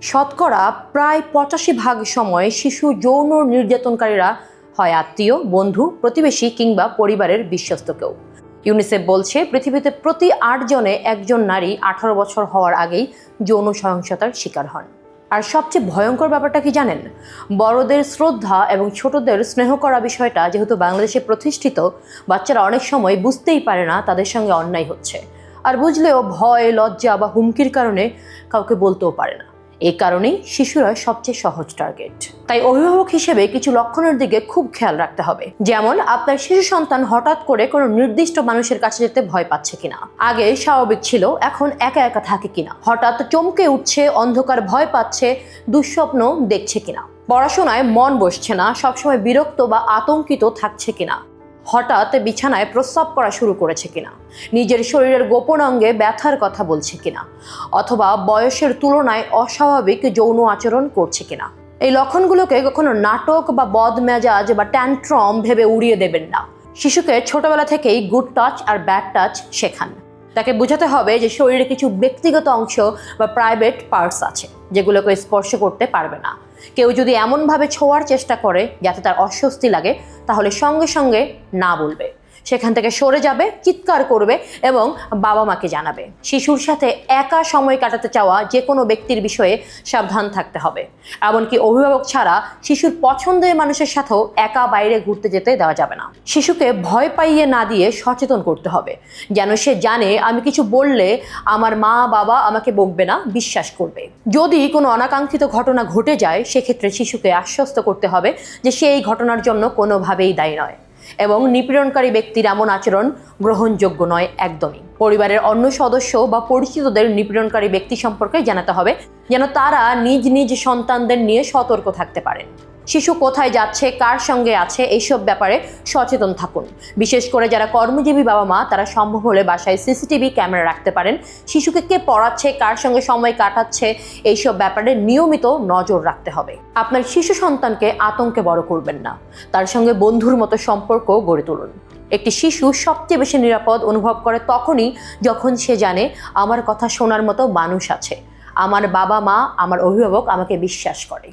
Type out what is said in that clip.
শতকরা প্রায় ৮৫% সময় শিশু যৌন নির্যাতনকারীরা হয় আত্মীয়, বন্ধু, প্রতিবেশী কিংবা পরিবারের বিশ্বস্ত কেউ। ইউনিসেফ বলছে পৃথিবীতে প্রতি ৮ জনে একজন নারী ১৮ বছর হওয়ার আগেই যৌন সহিংসতার শিকার হন। আর সবচেয়ে ভয়ঙ্কর ব্যাপারটা কি জানেন? বড়দের শ্রদ্ধা এবং ছোটদের স্নেহ করা বিষয়টা যেহেতু বাংলাদেশে প্রতিষ্ঠিত, বাচ্চারা অনেক সময় বুঝতেই পারে না তাদের সঙ্গে অন্যায় হচ্ছে, আর বুঝলেও ভয়, লজ্জা বা হুমকির কারণে কাউকে বলতেও পারে না। এই কারণেই শিশুরা সবচেয়ে সহজ টার্গেট। তাই অভিভাবক হিসেবে কিছু লক্ষণের দিকে খুব খেয়াল রাখতে হবে। যেমন আপনার শিশু সন্তান হঠাৎ করে কোনো নির্দিষ্ট মানুষের কাছে যেতে ভয় পাচ্ছে কিনা, আগে স্বাভাবিক ছিল এখন একা একা থাকে কিনা, হঠাৎ চমকে উঠছে, অন্ধকার ভয় পাচ্ছে, দুঃস্বপ্ন দেখছে কিনা, পড়াশোনায় মন বসছে না, সবসময় বিরক্ত বা আতঙ্কিত থাকছে কিনা, হঠাৎ বিছানায় প্রস্রাব করা শুরু করেছে কিনা, নিজের শরীরের গোপন অঙ্গে ব্যথার কথা বলছে কিনা, অথবা বয়সের তুলনায় অস্বাভাবিক যৌন আচরণ করছে কিনা। এই লক্ষণগুলোকে কখনো নাটক বা বদমেজাজ বা ট্যান্ট্রম ভেবে উড়িয়ে দেবেন না। শিশুকে ছোটবেলা থেকেই গুড টাচ আর ব্যাড টাচ শেখান। তাকে বোঝাতে হবে যে শরীরে কিছু ব্যক্তিগত অংশ বা প্রাইভেট পার্টস আছে যেগুলোকে স্পর্শ করতে পারবে না। কেউ যদি এমনভাবে ছোঁয়ার চেষ্টা করে যাতে তার অস্বস্তি লাগে, তাহলে সঙ্গে সঙ্গে না বলবে, সেখান থেকে সরে যাবে, চিৎকার করবে এবং বাবা মাকে জানাবে। শিশুর সাথে একা সময় কাটাতে চাওয়া যে কোনো ব্যক্তির বিষয়ে সাবধান থাকতে হবে। এমনকি অভিভাবক ছাড়া শিশুর পছন্দের মানুষের সাথেও একা বাইরে ঘুরতে যেতে দেওয়া যাবে না। শিশুকে ভয় পাইয়ে না দিয়ে সচেতন করতে হবে, যেন সে জানে আমি কিছু বললে আমার মা বাবা আমাকে বকবে না, বিশ্বাস করবে। যদি কোনো অনাকাঙ্ক্ষিত ঘটনা ঘটে যায়, সেক্ষেত্রে শিশুকে আশ্বস্ত করতে হবে যে সে এই ঘটনার জন্য কোনোভাবেই দায়ী নয় এবং নিপীড়নকারী ব্যক্তির এমন আচরণ গ্রহণযোগ্য নয় একদমই। পরিবারের অন্য সদস্য বা পরিচিতদের নিপীড়নকারী ব্যক্তি সম্পর্কে জানাতে হবে, যেন তারা নিজ নিজ সন্তানদের নিয়ে সতর্ক থাকতে পারেন। শিশু কোথায় যাচ্ছে, কার সঙ্গে আছে, এইসব ব্যাপারে সচেতন থাকুন। বিশেষ করে যারা কর্মজীবী বাবা মা, তারা সম্ভব হলে বাসায় সিসিটিভি ক্যামেরা রাখতে পারেন। শিশুকে কে পড়াচ্ছে, কার সঙ্গে সময় কাটাচ্ছে, এইসব ব্যাপারে নিয়মিত নজর রাখতে হবে। আপনার শিশু সন্তানকে আতঙ্কে বড় করবেন না, তার সঙ্গে বন্ধুর মতো সম্পর্ক গড়ে তুলুন। একটি শিশু সবচেয়ে বেশি নিরাপদ অনুভব করে তখনই যখন সে জানে আমার কথা শোনার মতো মানুষ আছে, আমার বাবা মা, আমার অভিভাবক আমাকে বিশ্বাস করে।